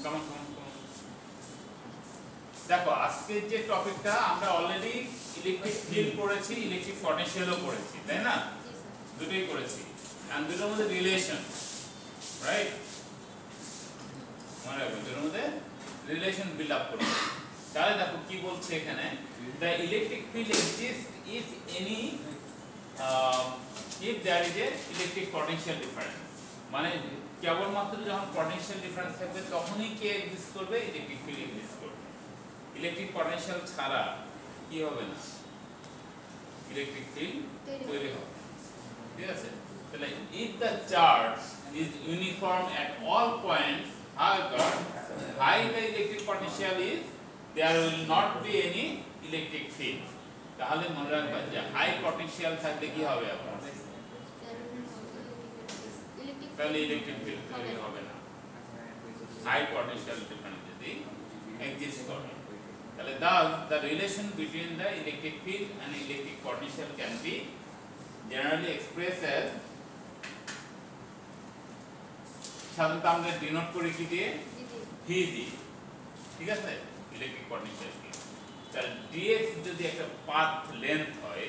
কেমন দেখো আজকের যে টপিকটা আমরা অলরেডি ইলেকট্রিক ফিল্ড পড়েছি, ইলেকট্রিক পটেনশিয়ালও পড়েছি, তাই না? দুটোই করেছি। এন্ড দুটোর মধ্যে রিলেশন, রাইট? মানে দুটোর মধ্যে রিলেশন বিল্ড আপ করব। তাহলে দেখো কি বলছে এখানে, the electric field exists if any if there is a electric potential difference, মানে কেবলমাত্র যখন পটেনশিয়াল ডিফারেন্স থাকবে তখনই কে এক্সিস্ট করবে, ইলেকট্রিক ফিল্ড এক্সিস্ট করবে। ইলেকট্রিক পটেনশিয়াল ছাড়া কি হবে না, ইলেকট্রিক ফিল্ড তৈরি হবে। ঠিক আছে? তাহলে if the charge is uniform at all points, however high the electric potential is, there will not be any electric field. তাহলে মনে রাখবেন যে হাই পটেনশিয়াল থাকলে কি হবে আপনার, তাহলে ইলেকট্রিক ফিল্ড তৈরি হবে না। হাই পটেনশিয়াল ডিফারেন্স যদি এক্সিস্ট করে, তাহলে thus the relation between the electric field and electric potential can be generally expressed as, সাধারণত আমরা ডিনোট করি কি দিয়ে, ভি দিয়ে। ঠিক আছে? ইলেকট্রিক পটেনশিয়াল কি, তাহলে dx যদি একটা পাথ লেন্থ হয়,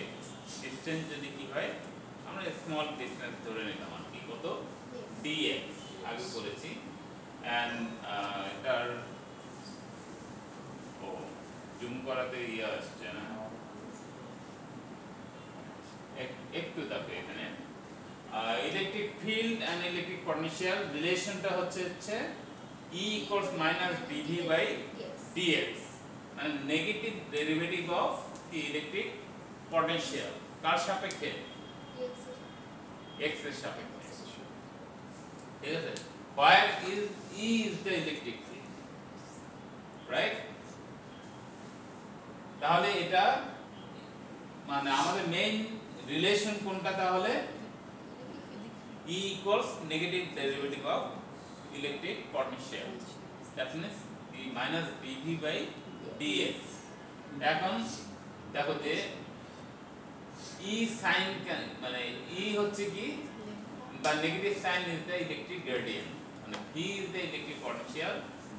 ডিসটেন্স যদি কি হয়, আমরা স্মল ডিসটেন্স ধরে নিলাম আর কি, কত, dx আগে করেছি। এন্ড এটার জুম করাতে আসছে না, একটু দেখো এখানে electric field and electric potential রিলেশনটা হচ্ছে E equals minus dV by dx, মানে negative derivative of the electric potential কার সাপেক্ষে, x এর সাপেক্ষে। ঠিক আছে? where is E is the electric field, right? তাহলে এটা মানে আমাদের মেইন রিলেশন কোনটা, তাহলে E equals negative derivative of electric potential, that means E minus dV by dx। এখন দেখো যে E sin মানে E হচ্ছে কি, the negative sign is the electric gradient, মানে V is the electric potential,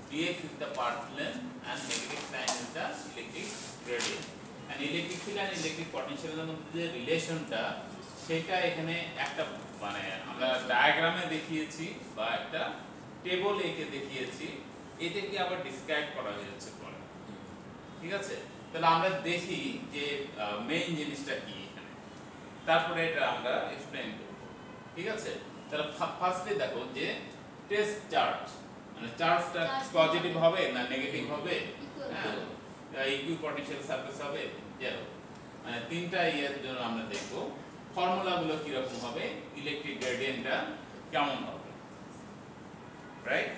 dx is the path length and negative sign is the electric gradient। and electric field and electric potential এর মধ্যে যে রিলেশনটা, সেটা এখানে একটা মানে আমরা ডায়াগ্রামে দেখিয়েছি বা একটা টেবল এঁকে দেখিয়েছি, এটাকে আবার ডিসক্রাইব করা হয়েছে পরে। ঠিক আছে? তাহলে আমরা দেখি যে মেইন জিনিসটা কি এখানে, তারপরে এটা আমরা এক্সপ্লেইন করব। ঠিক আছে? তাহলে ফার্স্টে দেখো যে টেস্ট চার্জ, মানে চার্জটা পজিটিভ হবে না নেগেটিভ হবে, হ্যাঁ ইকুই পটেনশিয়াল সারফেস হবে, যেরকম মানে তিনটা ইয়ের জন্য আমরা দেখব ফর্মুলাগুলো কি রকম হবে, ইলেকট্রিক গ্রেডিয়েন্টটা কেমন হবে, রাইট?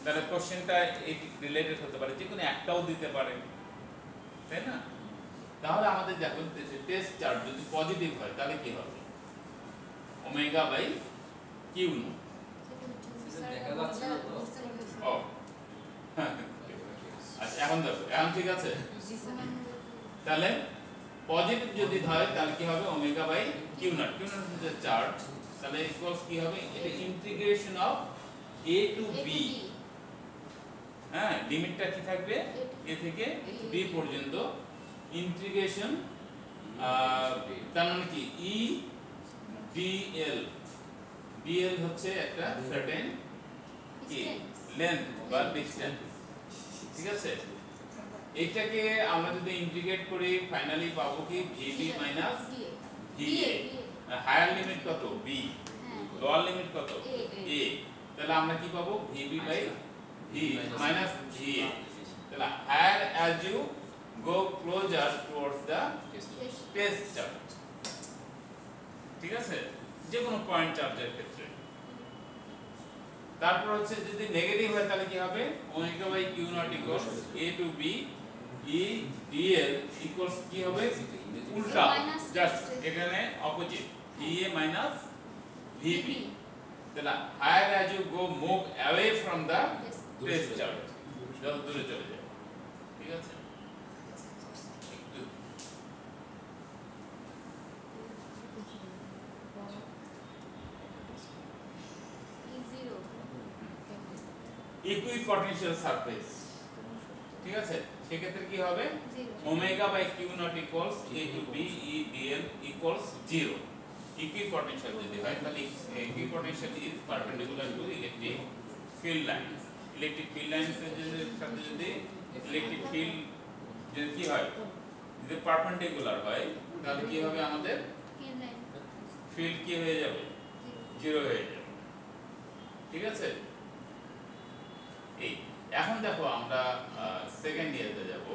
তাহলে কোশ্চেনটা এই রিলেটেড হতে পারে, যে কোনো একটাও দিতে পারে, তাই না? তাহলে আমাদের দেখো টেস্ট চার্জ যদি পজিটিভ হয় তাহলে কি হবে, ওমেগা বাই কিউ নট। ও আচ্ছা, এখন দেখো, এখন ঠিক আছে? তাহলে পজিটিভ যদি হয় তাহলে কি হবে, omega by Q naught. Q naught হচ্ছে চার্জ, তাহলে ইকুয়ালস কি হবে, এটা integration of a to b। হ্যাঁ, লিমিটটা কি থাকবে, a থেকে b পর্যন্ত ইন্টিগ্রেশন, তার মানে কি e dl, dl হচ্ছে একটা সার্টেন কি লেন্থ বা ডিসটেন্স। ঠিক আছে? এটাকে আমরা যদি ইন্টিগ্রেট করি ফাইনালি পাবো কি vb minus va। Higher limit কত, b, লোয়ার লিমিট কত, a। তাহলে আমরা কি পাবো, vb by v minus va। তাহলে higher as you go closer towards the test charge। ঠিক আছে? যে কোনো পয়েন্ট চার্জের ক্ষেত্রে। তারপর হচ্ছে যদি নেগেটিভ হয় তাহলে কি হবে, omega by Q naught equals a to b e dl equals কি হবে, উল্টা, জাস্ট এখানে অপোজিট, va মাইনাস vb। তাহলে higher as you go move away from the test charge, যত দূরে চলে যায়। ঠিক আছে? ইকুইপটেনশিয়াল সারফেস, ঠিক আছে, সেক্ষেত্রে কি হবে omega by Q naught equals A to B E dl equals 0। Equipotential যদি হয় তাহলে equipotential is perpendicular to electric field line. Electric field লাইনের সাথে যদি ইলেকট্রিক ফিল্ড যদি কি হয়, যদি পারপেন্ডিকুলার হয় তাহলে কি হবে, আমাদের ফিল্ড কি হয়ে যাবে, 0 হয়ে যাবে, ঠিক আছে। এই এখন দেখো আমরা সেকেন্ড ইয়ারে যাব।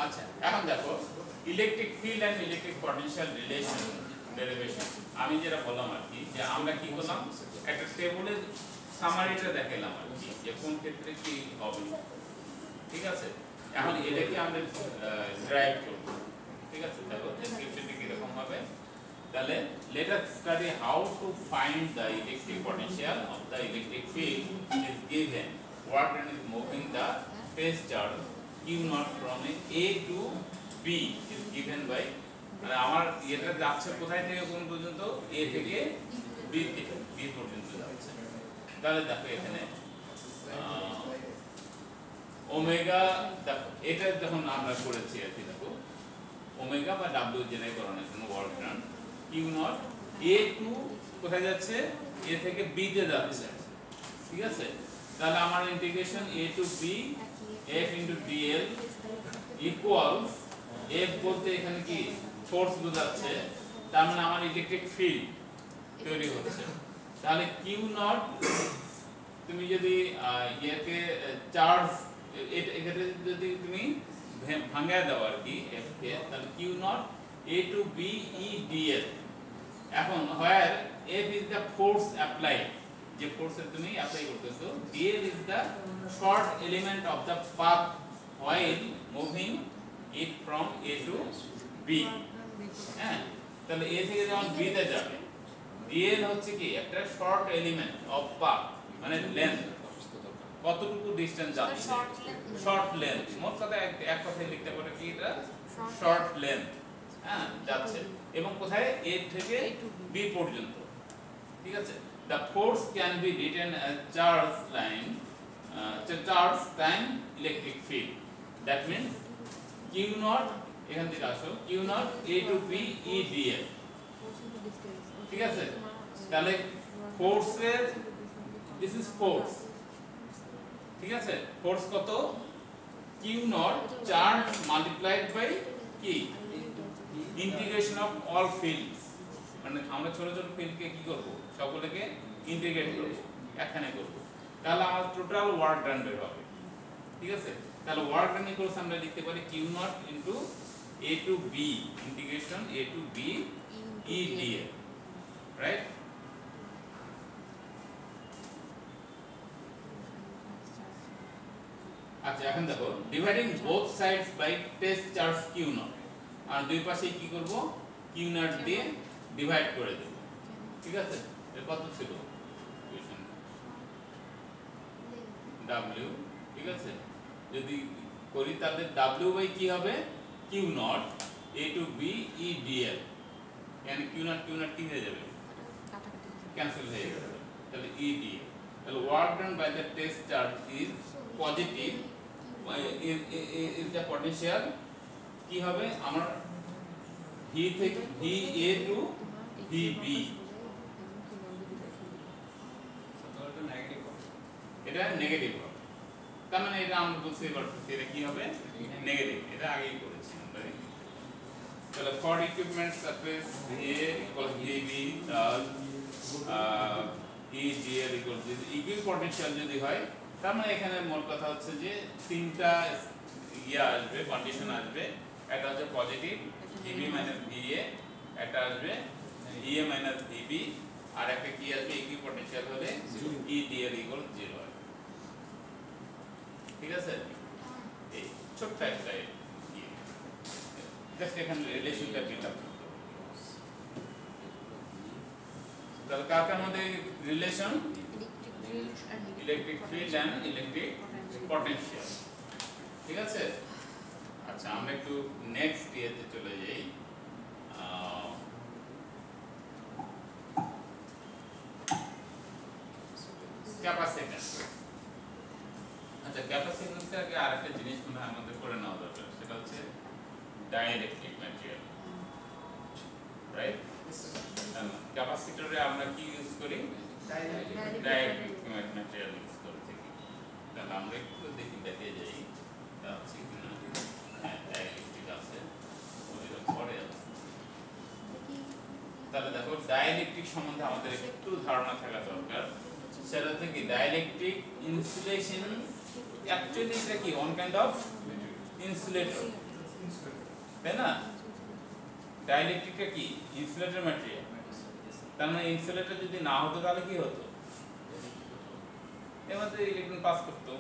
আচ্ছা, এখন দেখো electric field and electric potential relation derivation. আমি যেটা বললাম আর কি, যে আমরা কি করলাম, একটা টেবিলের সামারিটা দেখালাম আর কি, যে কোন ক্ষেত্রে কি হবে, ঠিক আছে। এখন এটাকে আমরা ড্রাইভ করব, ঠিক আছে। দেখো ডেসক্রিপশনটা কি রকম হবে, তাহলে let us study how to find the electric potential of the electric field is given what is moving the phase charge q naught from a to b is given by, মানে আমার এটা যাচ্ছে কোথায় থেকে কোন পর্যন্ত, a থেকে b থেকে b পর্যন্ত যাচ্ছে। তাহলে দেখো এখানে ওমেগা, দেখো এটা যখন আমরা করেছি আর কি, দেখো ওমেগা বা w জেনে করানোর জন্য work done, q naught a to কোথায় যাচ্ছে, a থেকে b তে যাচ্ছে, ঠিক আছে। তাহলে আমার integration a to b f into dl equals, f বলতে এখানে কি ফোর্স বোঝাচ্ছে, তার মানে আমার ইলেকট্রিক ফিল্ড তৈরি হচ্ছে। তাহলে q নট, তুমি যদি একে চার্জ এখানে যদি তুমি ভাঙায় দাও আর কি f কে, তাহলে q not a to b e dl। এখন where f is the force applied, যে ফোর্সের তুমি অ্যাপ্লাই করতেছো, dl is the short element of the path while moving it from a to b। হ্যাঁ, তাহলে a থেকে যখন b তে যাবে, dl হচ্ছে কি একটা শর্ট এলিমেন্ট অফ পাথ, মানে লেন্থ, কতটুকু ডিসটেন্স যাচ্ছে, শর্ট লেন্থ। মোট কথা এক কথায় লিখতে পারে কি, এটা শর্ট লেন্থ, হ্যাঁ, যাচ্ছে, এবং কোথায় a থেকে b পর্যন্ত, ঠিক আছে। The force can be written as charge time electric field. That means q naught, এখান থেকে আসো, q naught a to b e dl, ঠিক আছে। তাহলে ফোর্সের, this is force, ঠিক আছে। ফোর্স কত, q naught charge multiplied by কি, ইন্টিগ্রেশন অফ অল ফিল্ডস, মানে আমরা ছোট ছোট ফিল্ডকে কি করব, সবগুলোকে ইন্টিগ্রেট করব, একখানে করব, তাহলে আমার টোটাল ওয়ার্ক ডান বের হবে, ঠিক আছে। তাহলে ওয়ার্ক ডান ইকুয়ালস আমরা লিখতে পারি q নট ইনটু a to b integration a to b e dl, right. আচ্ছা, এখন দেখো dividing both sides by test charge q নট, আর দুই পাশে কি করব, q নট দিয়ে ডিভাইড করে দেব, ঠিক আছে। এর কত ছিল w, ঠিক আছে। যদি করি তাহলে w বাই কি হবে, q not a to b e dl, মানে q নট কি হয়ে যাবে, ক্যান্সেল হয়ে যাবে, তাহলে e dl। তাহলে work done by the test charge is positive, is the potential কি হবে আমার v থেকে va to vb, এটা নেগেটিভ হবে, তার মানে এটা আমরা বুঝতে পারছি এটা কি হবে, নেগেটিভ, এটা আগেই করেছি আমরা। তাহলে for equipment surface a equals vb তার e dl equals ইকুইপটেনশিয়াল যদি হয়, তার মানে এখানে মোট কথা হচ্ছে যে তিনটা ইয়া আসবে, কন্ডিশন আসবে। একটা হচ্ছে পজিটিভ vb মাইনাস va, একটা আসবে va মাইনাস vb, আর একটা কি আসবে, ইকুইপটেনশিয়াল হলে e dl equals 0, ঠিক আছে। ছোট্ট একটা জাস্ট এখানে রিলেশনটা বিল্ড আপ করতে হবে। তাহলে কার কার মধ্যে relation? Electric field and electric potential. ঠিক আছে? আচ্ছা, আমরা একটু নেক্সট ইয়েতে চলে যাই। ক্যাপাসিট্যান্স। আচ্ছা, ক্যাপাসিট্যান্সের আগে আরেকটা জিনিস মনে হয় আমাদের করে নেওয়া দরকার, সেটা হচ্ছে ডাইইলেকট্রিক ম্যাটেরিয়াল, রাইট? ক্যাপাসিটরে আমরা কি ইউজ করি? ডাইইলেকট্রিক ম্যাটেরিয়াল ইউজ করে থাকি। তাহলে আমরা একটু দেখে যাই আছে কিনা। হ্যাঁ, ডাইইলেকট্রিক আছে, ওইটা পরে আছে। তাহলে দেখো, ডাইইলেকট্রিক সম্বন্ধে আমাদের একটু ধারণা থাকা দরকার। সেটা হচ্ছে কি, ডাইইলেকট্রিক ইনসুলেশন অ্যাকচুয়ালি এটা কি ওয়ান কাইন্ড অফ ইনসুলেটর, তাই না? ডাইইলেকট্রিকটা কি ইনসুলেটর ম্যাটেরিয়াল। তার মানে ইনসুলেটর যদি না হতো তাহলে কি হতো? এর মধ্যে ইলেকট্রন পাস করতো,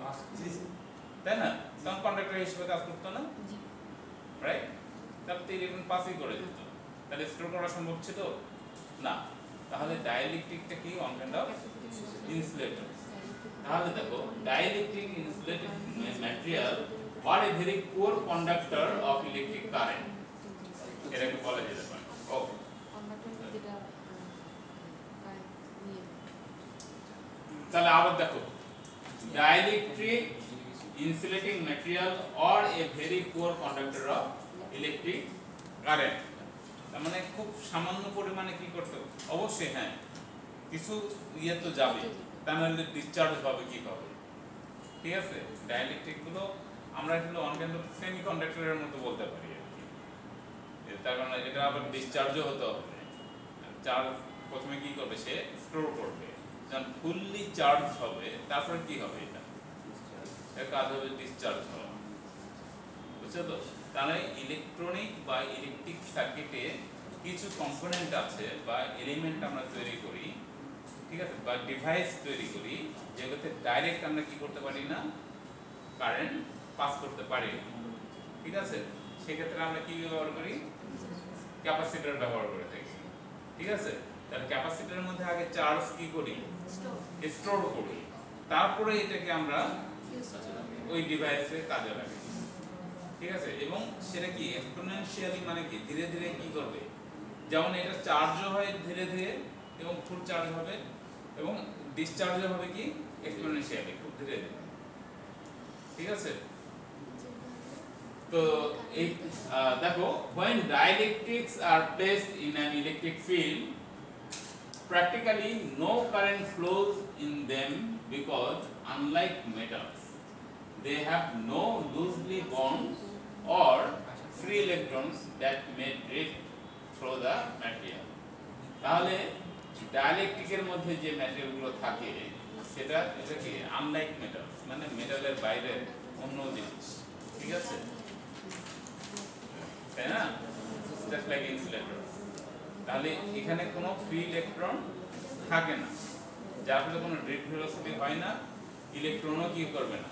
তাই না? তখন কন্ডাক্টর হিসেবে কাজ করতো না, রাইট? তাহলে তো ইলেকট্রন পাসই করে যেত, তাহলে স্টোর করা সম্ভব ছিল না। তাহলে ডাইইলেকট্রিকটা কি ওয়ান কাইন্ড অফ ইনসুলেটর। তাহলে দেখো, ডাইইলেকট্রিক ইনসুলেটেড ম্যাটেরিয়াল আর a very poor conductor of electric current, এটাকে বলা যেতে পারে। ওকে, তাহলে আবার দেখো, dielectric insulating material or a very poor conductor of electric current. তার মানে খুব সামান্য পরিমাণে কি করতে হবে? অবশ্যই হ্যাঁ, কিছু ইয়ে তো যাবে, তা নাহলে ডিসচার্জ হবে কিভাবে? ঠিক আছে, ডাইইলেকট্রিক গুলো আমরা এগুলো অন কাইন্ড অফ সেমি কন্ডাক্টরের মতো বলতে পারি আর কি। তার কারণে এটা আবার ডিসচার্জও হতে হবে। চার্জ প্রথমে কি করবে? সে স্টোর করবে, যখন ফুললি চার্জ হবে তারপরে কি হবে? এটা এর কাজ হবে ডিসচার্জ হওয়া, বুঝছো তো? তাহলে ইলেকট্রনিক বা ইলেকট্রিক সার্কিটে কিছু কম্পোনেন্ট আছে বা এলিমেন্ট আমরা তৈরি করি, ঠিক আছে, বা ডিভাইস তৈরি করি, যেগুলোতে ডাইরেক্ট আমরা কি করতে পারি না? কারেন্ট পাস করতে পারি না, ঠিক আছে? সেক্ষেত্রে আমরা কি ব্যবহার করি? ক্যাপাসিটর ব্যবহার করে থাকি, ঠিক আছে? তাহলে ক্যাপাসিটরের মধ্যে আগে চার্জ কি করি? স্টোর করি, তারপরে এটাকে আমরা ওই ডিভাইসে কাজে লাগাই, ঠিক আছে? এবং সেটা কি এক্সপোনেনশিয়ালি, মানে কি ধীরে ধীরে কি করবে? যেমন এটা চার্জও হয় ধীরে ধীরে এবং ফুল চার্জ হবে, এবং ডিসচার্জও হবে কি এক্সপোনেনশিয়ালি, খুব ধীরে ধীরে, ঠিক আছে? তো এই দেখো, when dielectrics are placed in an electric field, practically no current flows in them because unlike metals, they have no loosely bound or free electrons that may drift through the material. তাহলে ডাইইলেকট্রিকের মধ্যে যে ম্যাটেরিয়ালগুলো থাকে সেটা কি unlike metals, মানে মেটালের বাইরে অন্য জিনিস, ঠিক আছে, তাই না? Just like insulator. তাহলে এখানে কোনো ফ্রি ইলেকট্রন থাকে না, যার ফলে কোনো ড্রিফট ভেলোসিটি হয় না, ইলেকট্রনও কি করবে না?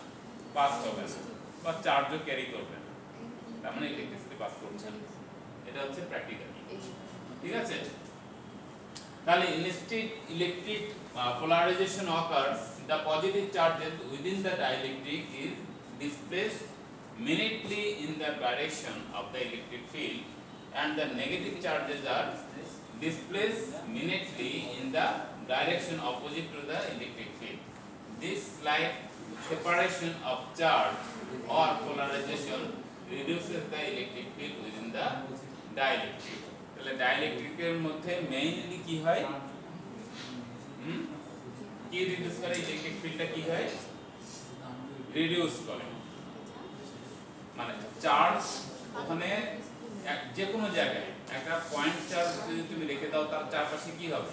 পাস হবে না, বা চার্জও ক্যারি করবে না, তার মানে ইলেকট্রিসিটি পাস করছে না। এটা হচ্ছে প্র্যাকটিক্যাল, ঠিক আছে? তাহলে instead electric polarization occurs, the positive charges within the dielectric is displaced minutely in the direction of the electric field, and the negative charges are displaced minutely in the direction opposite to the electric field. This slight separation of charge or polarization reduces the electric field within the dielectric. তাহলে ডাইইলেকট্রিকের মধ্যে mainly কি হয়? কি reduce করে? Electric ফিল্ডটা কি হয়? Reduce করে, মানে চার্জ ওখানে যে কোনো জায়গায় একটা পয়েন্ট চার্জ যদি তুমি রেখে দাও, তার চারপাশে কি হবে?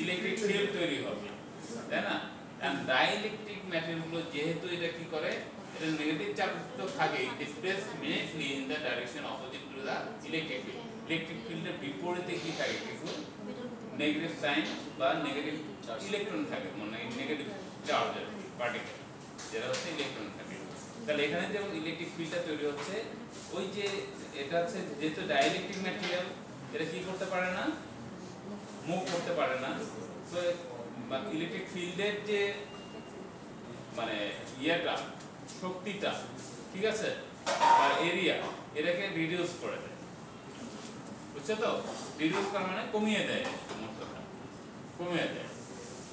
ইলেকট্রিক ফিল্ড তৈরি হবে, তাই না? এন্ড ডাইইলেকট্রিক ম্যাটেরিয়ালগুলো যেহেতু এটা কি করে, এটা নেগেটিভ চার্জ তো থাকে, displace minutely in the direction opposite to the electric field. Electric ফিল্ডের বিপরীতে কি থাকে? কিছু নেগেটিভ সাইন বা নেগেটিভ ইলেকট্রন থাকে, মানে নেগেটিভ চার্জের পার্টিকেল, যেটা হচ্ছে ইলেকট্রন থাকে। তাহলে এখানে যেমন ইলেকট্রিক ফিল্ডটা তৈরি হচ্ছে, ওই যে এটা হচ্ছে যেহেতু ডাইইলেকট্রিক ম্যাটেরিয়াল, এটা কি করতে পারে না, মুভ করতে পারে না। তো ইলেকট্রিক ফিল্ডের যে মানে ইয়েটা, শক্তিটা, ঠিক আছে, আর এরিয়া, এটাকে রিডিউস করে দেয়। বুঝছো তো? রিডিউস করা মানে কমিয়ে দেয়, কমিয়ে দেয়।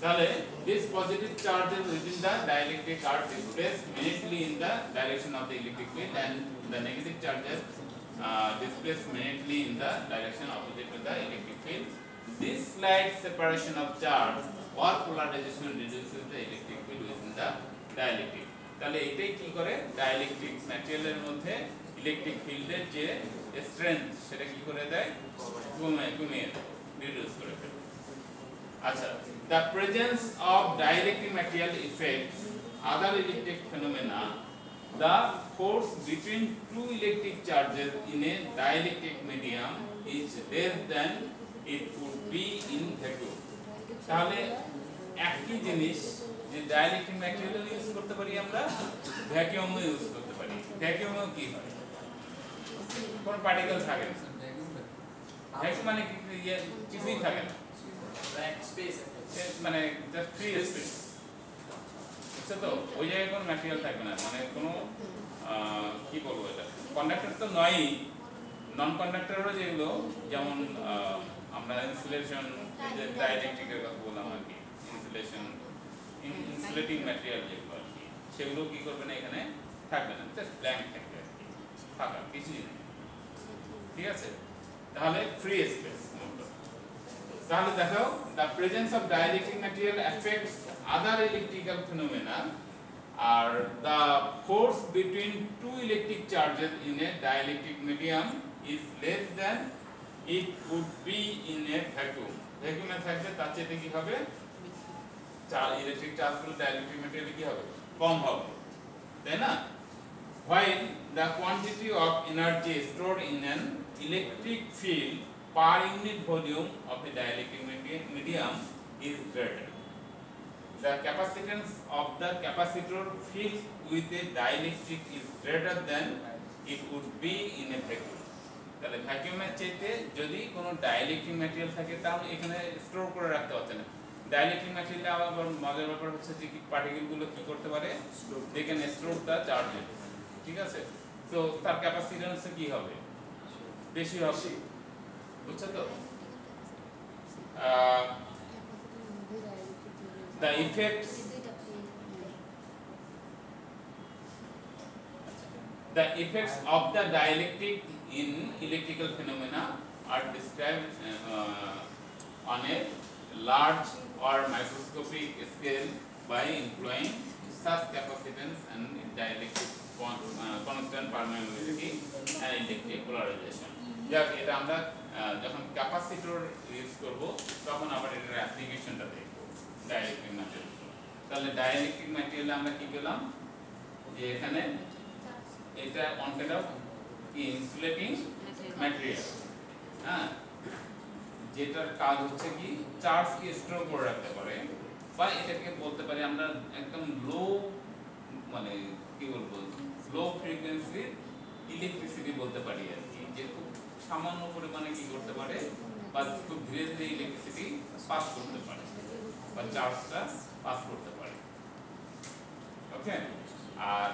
তাহলে this positive charges within the dielectric are displaced immediately in the direction of the electric field, and the negative charges displaced immediately in the direction opposite to the electric field. This slight separation of charge or polarization reduces the electric field within the dielectric. তাহলে এটাই কি করে, dielectric ম্যাটেরিয়ালের মধ্যে electric ফিল্ডের যে strength সেটা কি করে দেয়, কমিয়ে দেয়, রিডিউস করে দেয়। আচ্ছা, the presence of dielectric material affects other electric phenomena. The force between two electric charges in a dielectric medium is less than it would be in vacuum. তাহলে একই জিনিস যে ডাইইলেকট্রিক ম্যাটেরিয়াল ইউজ করতে পারি আমরা, ভ্যাকুয়ামও ইউজ করতে পারি। ভ্যাকুয়ামও কি হয়, কোন পার্টিকেল থাকে না, ভ্যাকুয়াম মানে কিছুই থাকে না, মানে জাস্ট ফ্রি স্পেস। বুঝছো তো? ওই জায়গায় কোনো ম্যাটেরিয়াল থাকবে না, মানে কোনো কি বলবো, এটা কন্ডাক্টর তো নয়ই, নন কন্ডাক্টরও যেগুলো, যেমন আমরা ইনসুলেশন, যে ডাইইলেকট্রিকের কথা বললাম আর কি, ইনসুলেশন, ইনসুলেটিং ম্যাটেরিয়াল যেগুলো আর কি, সেগুলো কি করবে না, এখানে থাকবে না, জাস্ট ব্ল্যাঙ্ক থাকবে আর কি, ফাঁকা, কিছুই নেই। ঠিক আছে? তাহলে ফ্রি স্পেস। তাহলে দেখো, the presence of dielectric material affects other electrical phenomena, or the force between two electric charges in a dielectric medium is less than it would be in a vacuum. vacuum এ থাকলে তার চেয়ে কি হবে, electric চার্জগুলো dielectric ম্যাটেরিয়ালে কি হবে, কম হবে, তাই না? While the quantity of energy stored in an electric field per unit volume of a dielectric medium is greater. The capacitance of the capacitor filled with a dielectric is greater than it would be in a vacuum. তাহলে ভ্যাকুয়ামের চাইতে যদি কোনো dielectric material থাকে, তাহলে এখানে store করে রাখতে হচ্ছে না। ডাইইলেকট্রিক ম্যাটেরিয়ালে আবার মজার ব্যাপার হচ্ছে যে পার্টিকেলগুলো কি করতে পারে, they can store the charges. ঠিক আছে? তো তার ক্যাপাসিট্যান্স কি হবে, বেশি হবে। বুঝছো তো? The effects of the dielectric in electrical phenomena are described on a large or microscopic scale by employing such capacitance and dielectric constant permeability and electric polarization. যাক, এটা আমরা যখন ক্যাপাসিটর ইউজ করব তখন আবার এটার অ্যাপ্লিকেশনটা দেখব ডাইইলেকট্রিক ম্যাটেরিয়াল। তাহলে ডাইইলেকট্রিক ম্যাটেরিয়ালে আমরা কি পেলাম, যে এখানে এটা on kind of insulating material, হ্যাঁ, যেটার কাজ হচ্ছে কি চার্জকে স্টোর করে রাখতে পারে, বা এটাকে বলতে পারি আমরা একদম লো, মানে কি বলবো, লো ফ্রিকোয়েন্সি ইলেকট্রিসিটি বলতে পারি আর কি, যে খুব সামান্য পরিমাণে কি করতে পারে, বা খুব ধীরে ধীরে ইলেকট্রিসিটি পাস করতে পারে, বা চার্জটা পাস করতে পারে। ওকে, আর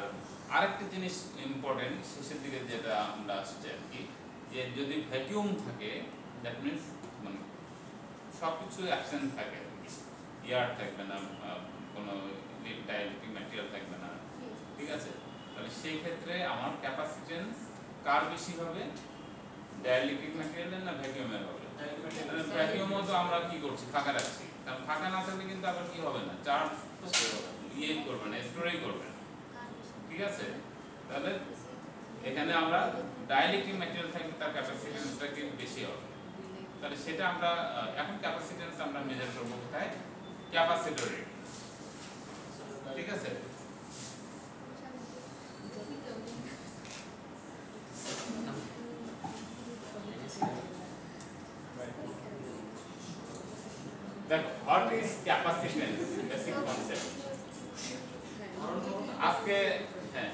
আরেকটা জিনিস ইম্পর্টেন্ট শেষের দিকে যেটা আমরা আসছে আর কি, যে যদি ভ্যাকুয়াম থাকে, দ্যাট মিনস মানে সব কিছু অ্যাবসেন্ট থাকে, এয়ার থাকবে না, কোনো ডাইইলেকট্রিক ম্যাটেরিয়াল থাকবে না। ঠিক আছে? তাহলে সেই ক্ষেত্রে আমার ক্যাপাসিটেন্স কার বেশি হবে, ডাইইলেকট্রিক ম্যাটেরিয়ালের না ভ্যাকুয়ামের হবে? ভ্যাকুয়ামও তো আমরা কি করছি, ফাঁকা রাখছি, কারণ ফাঁকা না থাকলে কিন্তু আবার কি হবে না, চার্জ ইয়ে করবে না, স্টোরেই করবে না। ঠিক আছে? তাহলে এখানে আমরা ডাইইলেকট্রিক ম্যাটেরিয়াল থাকলে তার ক্যাপাসিটেন্সটা কি বেশি হবে। তাহলে সেটা আমরা এখন ক্যাপাসিটেন্স আমরা মেজার করব কোথায়, ক্যাপাসিটরে। ঠিক আছে? That what is capacitance, basic concept. আজকে হ্যাঁ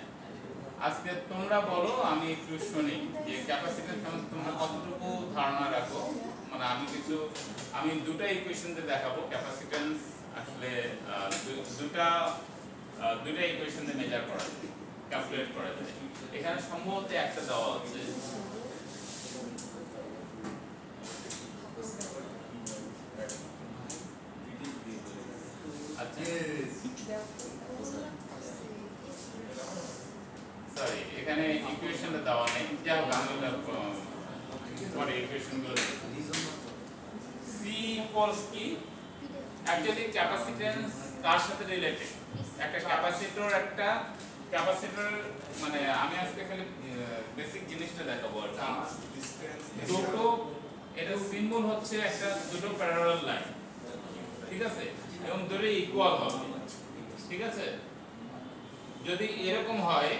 আজকে তোমরা বলো, আমি একটু শুনি যে ক্যাপাসিট্যান্স সম্বন্ধে তোমরা কতটুকু ধারণা রাখো। মানে আমি দুটো ইকুয়েশনতে দেখাবো ক্যাপাসিট্যান্স আসলে দুটো ইকুয়েশনে মেজার করা যায়, ক্যালকুলেট করা যায়। এখানে সম্ভবত একটা দেওয়া হচ্ছে, আচ্ছা সরি এখানে ইকুয়েশনটা দেওয়া নেই, যাই হোক আমি পরে ইকুয়েশনগুলো সি ইকুয়ালস কি অ্যাকচুয়ালি ক্যাপাসিট্যান্স কার সাথে রিলেটেড। একটা ক্যাপাসিটর মানে আমি আজকে খালি বেসিক জিনিসটা দেখাবো আর কি। দুটো এটা সিম্বল হচ্ছে একটা দুটো প্যারালাল লাইন, ঠিক আছে, এবং দুটো ইকুয়াল হবে, ঠিক আছে। যদি এরকম হয়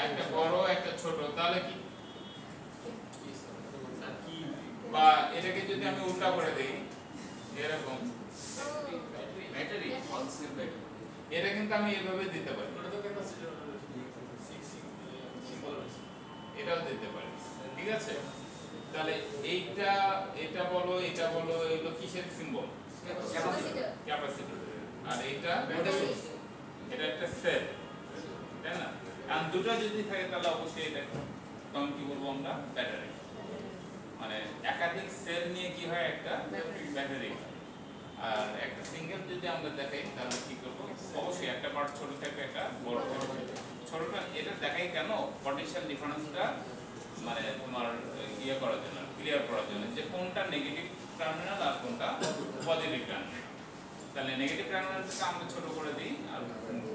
একটা বড় একটা ছোট, তাহলে কি, বা এটাকে যদি আমি উল্টা করে দেই এরকম ব্যাটারি, এটা কিন্তু আমি এভাবে দিতে পারি, এটাও দিতে পারি, ঠিক আছে। তাহলে এটা বলো এগুলো কিসের সিম্বল? ক্যাপাসিটর। আর এটা একটা সেল, তাই না? আর দুটো যদি থাকে তাহলে অবশ্যই এটা তখন কি বলবো আমরা? ব্যাটারি। মানে একাধিক সেল নিয়ে কি হয়? একটা ব্যাটারি। আর একটা সিঙ্গেল যদি আমরা দেখাই তাহলে কি করবো? অবশ্যই একটা পার্ট ছোট থাকবে, একটা বড় থাকবে। ছোটটা এটা দেখাই কেন? পটেনশিয়াল ডিফারেন্সটা মানে তোমার ইয়ে করার জন্য, ক্লিয়ার করার জন্য, যে কোনটা নেগেটিভ টার্মিনাল আর কোনটা পজিটিভ টার্মিনাল। তাহলে নেগেটিভ টার্মিনালটাকে আমরা ছোট করে দিই আর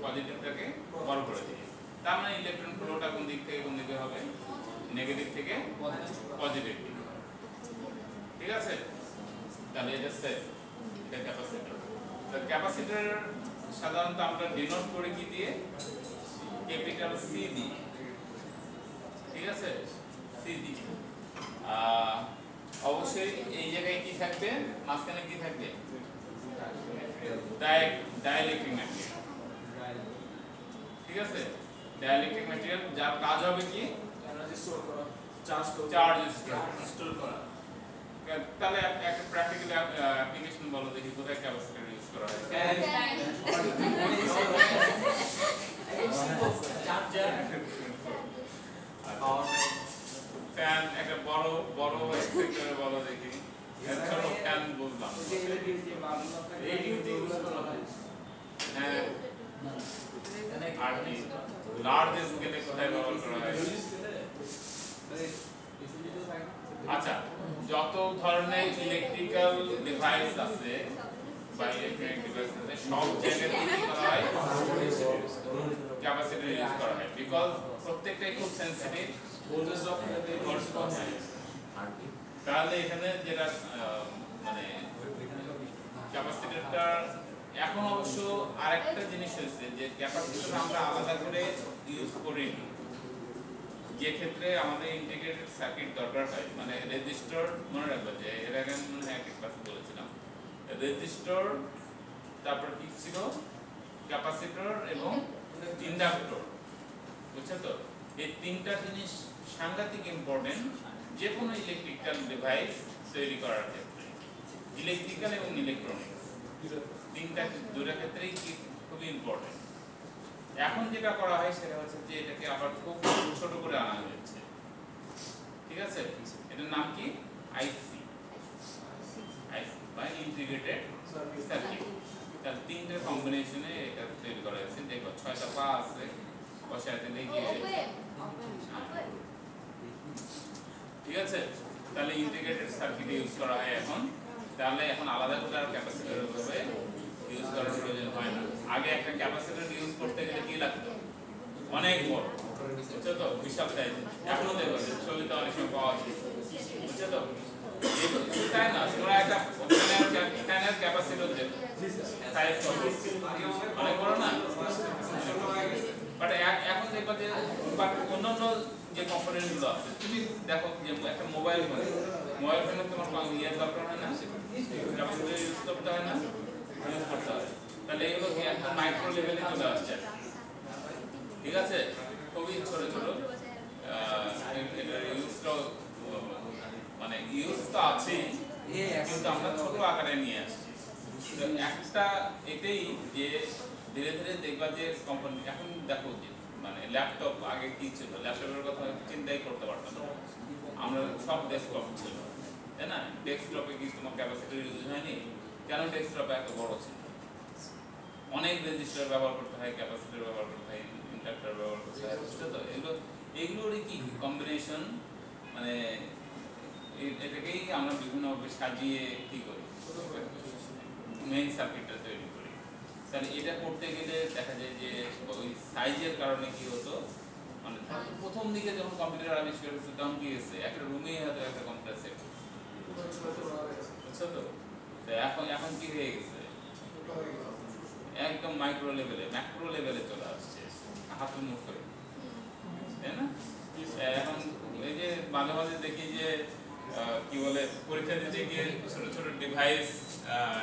পজিটিভটাকে বড় করে দিই। তার মানে ইলেকট্রন ফ্লোটা কোন দিক থেকে কোন দিকে হবে? নেগেটিভ থেকে পজিটিভ, ঠিক আছে। তাহলে এটা সেল, এটা ক্যাপাসিটর। তো ক্যাপাসিটর সাধারণত আমরা ডিনোট করি কি দিয়ে? ক্যাপিটাল সি দিয়ে, ঠিক আছে, সি দিয়ে। অবশ্যই এই জায়গায় কি থাকবে? মাঝখানে কি থাকবে? ডাইইলেকট্রিক ম্যাটেরিয়াল, ঠিক আছে। ডাইইলেকট্রিক ম্যাটেরিয়াল যার কাজ হবে কি? এনার্জি স্টোর করা, চার্জ স্টোর করা। তাহলে একটা প্র্যাকটিক্যাল অ্যাপ্লিকেশন বলো দেখি, কোথায় ক্যাপাসিটর ইউজ করা হয়? ফ্যান, একটা বড় সেক্টরে বলো দেখি। চলো ফ্যান বুঝলাম। হ্যাঁ, আর কি লার্জ স্কেলে কোথায় ব্যবহার করা হয়? আচ্ছা, যত ধরনের ইলেকট্রিক্যাল ডিভাইস আছে বা ইলেকট্রনিক ডিভাইস আছে সব জায়গায় কি করা হয়? ক্যাপাসিটর ইউজ করা হয়, বিকজ প্রত্যেকটাই খুব সেনসিটিভ। তাহলে এখানে যেটা মানে ক্যাপাসিটরটা এখন অবশ্য আরেকটা জিনিস হয়েছে যে ক্যাপাসিটর আমরা আলাদা করে ইউজ করিনি, যে ক্ষেত্রে আমাদের ইন্টিগ্রেটেড সার্কিট দরকার হয়। মানে রেজিস্টর মনে রাখবে যে এর আগে আমি মনে হয় একটা ক্লাসে বলেছিলাম, রেজিস্টর, তারপর কি ছিল? ক্যাপাসিটর এবং ইন্ডাক্টর, বুঝছো তো? এই তিনটা জিনিস সাংঘাতিক ইম্পর্টেন্ট যে কোনো ইলেকট্রিক্যাল ডিভাইস তৈরি করার ক্ষেত্রে। ইলেকট্রিক্যাল এবং ইলেকট্রনিক্স দুটো ক্ষেত্রেই খুবই ইম্পর্টেন্ট। এখন যেটা করা হয় সেটা হচ্ছে যে এটাকে আবার খুব ছোট করে আনা হয়েছে, ঠিক আছে। এটার নাম কি? আইসি বা ইন্টিগ্রেটেড সার্কিট। তার তিনটে কম্বিনেশনে এটা তৈরি করা হয়েছে। দেখো 6টা পা আছে, বসাতে লিখে, ঠিক আছে। তাহলে ইন্টিগ্রেটেড সার্কিট ইউজ করা হয় এখন। তাহলে এখন আলাদা করে আর ক্যাপাসিটর ভাবে ইউজ করার প্রয়োজন হয় না। আগে একটা ক্যাপাসিটর ইউজ করতে গেলে কি লাগতো? অনেক বড়, বুঝছো তো, বিশাল সাইজ। এখনো দেখো ছবিতে অনেক সময় পাওয়া যায়, বুঝছো তো। তাই না, তোমরা একটা ফ্যানের ক্যাপাসিটর দেখো, সাইজ অনেক বড় না? বাট এখন দেখো যে অন্যান্য যে কম্পোনেন্ট গুলো আছে, তুমি দেখো যে একটা মোবাইল ফোনে তোমার ইয়ে দরকার হয় না, ক্যাপাসিটর ইউজ করতে হয় না, ইউজ করতে হয়। তাহলে এগুলো কি একদম মাইক্রো লেভেলে চলে আসছে, ঠিক আছে, খুবই ছোট ছোট। এটার ইউজটা মানে ইউজ তো আছেই, কিন্তু আমরা ছোট আকারে নিয়ে আসছি। তো একটা এটাই যে ধীরে ধীরে দেখবা যে কোম্পানি এখন দেখো যে মানে ল্যাপটপ আগে কি ছিল, ল্যাপটপের কথা চিন্তাই করতে পারতাম না আমরা, সব ডেস্কটপ ছিল, তাই না? ডেস্কটপে কি তোমার ক্যাপাসিটি ইউজ হয়নি? কেন ডেস্কটপে এত বড় ছিল? অনেক রেজিস্টার ব্যবহার করতে হয়, ক্যাপাসিটর ব্যবহার করতে হয়, ইন্ডাক্টর ব্যবহার করতে হয়, বুঝছো তো? এগুলোর কি কম্বিনেশন, মানে এটাকেই আমরা বিভিন্নভাবে সাজিয়ে কি করি, মেইন সার্কিটটা তৈরি করি। তাহলে এটা করতে গেলে দেখা যায় যে ওই সাইজের কারণে কি হতো, মানে প্রথম দিকে যখন কম্পিউটার আবিষ্কার হচ্ছে তখন কি হয়েছে, একটা রুমেই হয়তো একটা কম্পিউটার সেট, বুঝছো তো? এখন কি হয়ে গেছে, একদম মাইক্রো লেভেলে, ম্যাক্রো লেভেলে চলে আসছে, হাতের মুখে, তাই না? এখন এই যে মাঝে মাঝে দেখি যে কি বলে পরীক্ষা দিতে গিয়ে ছোট ছোট ডিভাইস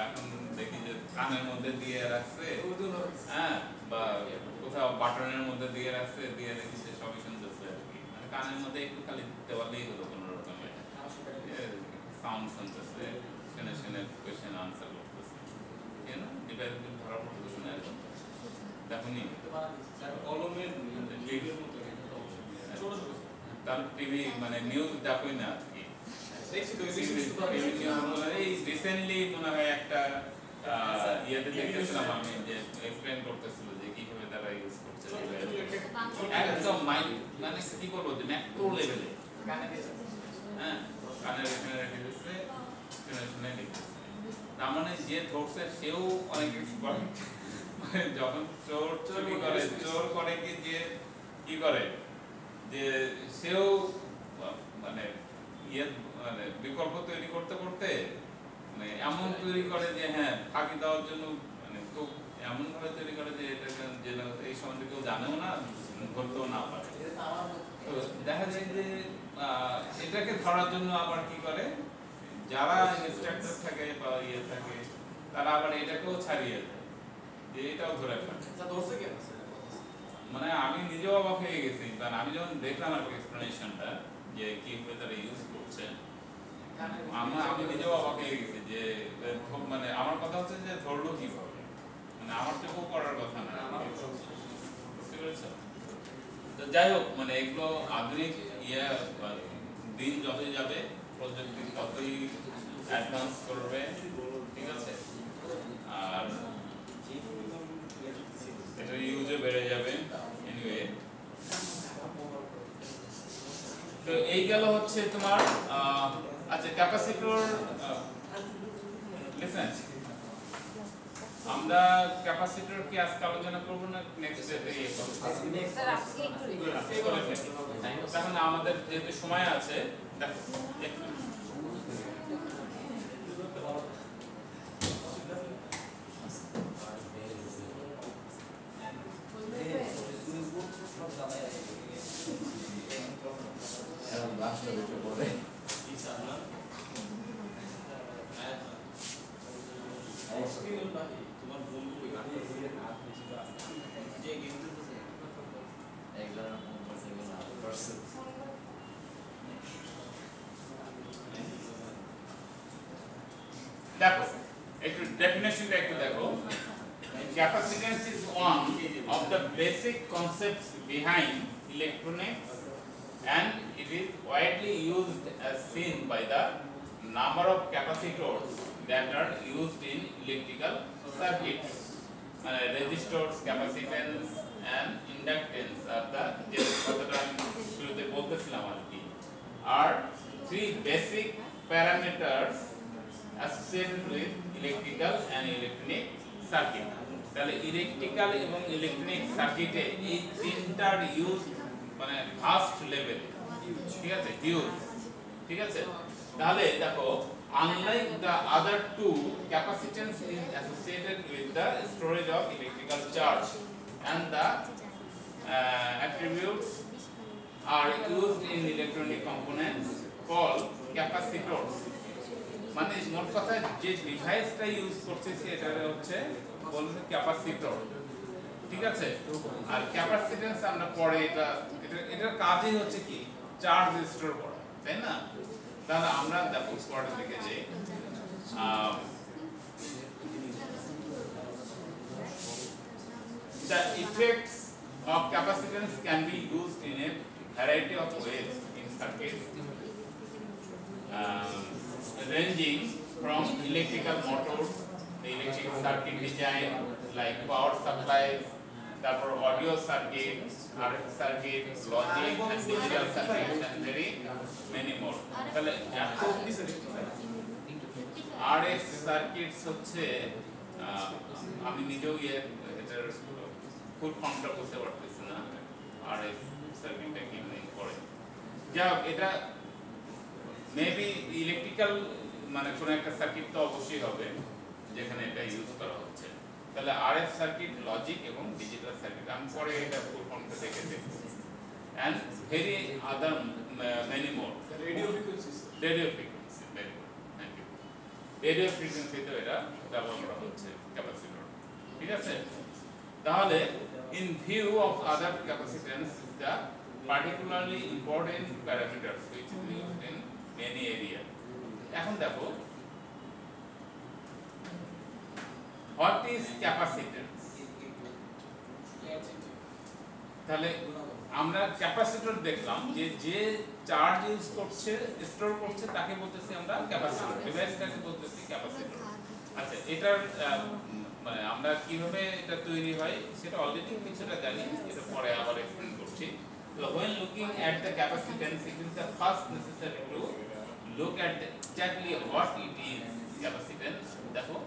এখন দেখি যে কানের মধ্যে দিয়ে রাখছে, হ্যাঁ, বা কোথাও বাটনের মধ্যে দিয়ে রাখছে, দিয়ে দেখি যে সবই শুনতেছে আর কি, মানে কানের মধ্যে একটু খালি দেওয়ালেই হলো কোনো রকমের সাউন্ড শুনতেছে, শুনে শুনে কোয়েশ্চেন আনসার করতেছে, কেন ডিভাইস ধরা পড়তেছে না এখন, দেখুনি কলমের লিডের মতো তার টিভি মানে নিউজ দেখোই না আর কি। এই রিসেন্টলি মনে হয় একটা ইয়েতে দেখতেছিলাম আমি, যে এক্সপ্লেন করতেছিল যে কিভাবে তারা ইউজ করছে একদম মাইন্ড, মানে কি বলবো যে ম্যাক্রো লেভেলে, হ্যাঁ, কানের এখানে রেখে দিচ্ছে, শুনে শুনে লিখতেছে। তার মানে যে ধরছে সেও অনেক এক্সপার্ট, মানে যখন চোর চুরি করে, চোর করে কি যে কি করে যে সেও মানে ইয়ে মানে বিকল্প তৈরি করতে করতে মানে এমন তৈরি করে যে হ্যাঁ ফাঁকি দেওয়ার জন্য, মানে খুব এমন ভাবে তৈরি করে যে এটা যে এই সম্বন্ধে কেউ জানেও না, ধরতেও না পারে। তো দেখা যায় যে এটাকে ধরার জন্য আবার কি করে, যারা ইনস্ট্রাক্টর থাকে বা ইয়ে থাকে তারা আবার এটাকেও ছাড়িয়ে দেয় যে এটাও ধরে ফেলে। মানে আমি নিজেও অবাক হয়ে গেছি, কারণ আমি যখন দেখলাম আর এক্সপ্লেনেশনটা যে কিভাবে তারা ইউজ করছে, আমি নিজেও অবাক হয়ে গেছি যে মানে আমার কথা হচ্ছে যে ধরলো কিভাবে, মানে আমার তো করার কথা না, বুঝতে পেরেছো? তো যাই হোক, মানে এগুলো আধুনিক ইয়ে দিন যতই যাবে প্রযুক্তি ততই অ্যাডভান্স করবে, ঠিক আছে, আর এটা ইউজও বেড়ে যাবে। এনিওয়ে, তো এই গেল হচ্ছে তোমার আচ্ছা ক্যাপাসিটর। লিসেন, আমরা ক্যাপাসিটর কি আজকে আলোচনা করব না নেক্সট ডেতে ইয়ে করব? স্যার আজকে একটু তখন আমাদের যেহেতু সময় আছে, দেখো তোমার বন্ধু যে কিন্তু দেখো একটু ডেফিনেশনটা একটু দেখো। Capacitance is one of the basic concepts behind electronics, and it is widely used as seen by the number of capacitors that are used in electrical circuits. Resistors, capacitance and inductance are the are three basic parameters associated with electrical and electronic circuit. তাহলে electrical এবং electronic সার্কিটে এই তিনটার use মানে first level, ঠিক আছে, huge, ঠিক আছে। তাহলে দেখো, unlike the other two, capacitance is associated with the storage of electrical charge, and the attributes are used in electronic components called capacitors. মানে মোট কথা যে ডিভাইসটা ইউজ করছে সেটা হচ্ছে বলতে ক্যাপাসিটর, ঠিক আছে। আর ক্যাপাসিট্যান্স আমরা পরে এটার কাজই হচ্ছে কি চার্জ স্টোর করা, তাই না? তাহলে আমরা দেখো পরের দিকে যাই। The effects of capacitance can be used in a variety of ways in circuits, ranging from electrical motors, the electric circuit design like power supplies, তারপর audio circuit, RF circuit, logic and digital circuits and very many more. তাহলে RF circuits হচ্ছে আমি নিজেও এটার ফুল ফর্মটা বুঝতে পারতেছি না, RF সার্কিটটা কি মিন করে। যাই হোক, এটা মেবি ইলেকট্রিক্যাল মানে কোনো একটা সার্কিট তো অবশ্যই হবে যেখানে এটা ইউজ করা হচ্ছে। তাহলে RF সার্কিট, লজিক এবং ডিজিটাল সার্কিট, আমি পরে এটা ফুল ফর্মটা দেখে দেখব। and very other many more. Radio frequency radio frequency, very good, thank you. Radio ফ্রিকোয়েন্সিতে এটা ব্যবহার করা হচ্ছে ক্যাপাসিটর, ঠিক আছে। তাহলে in view of other capacitance, the particularly important parameters which is used in many area. এখন দেখো what is capacitance? তাহলে আমরা ক্যাপাসিটর দেখলাম যে যে চার্জ ইউজ করছে, স্টোর করছে, তাকে বলতেছি আমরা ক্যাপাসিটর, ডিভাইসটাকে বলতেছি ক্যাপাসিটর। আচ্ছা, এটার মানে আমরা কিভাবে এটা তৈরি হয় সেটা অলরেডি কিছুটা জানি, এটা পরে আবার এক্সপ্লেইন করছি। So when looking at the capacitance, it is the first necessary to look at exactly what it is capacitance. দেখো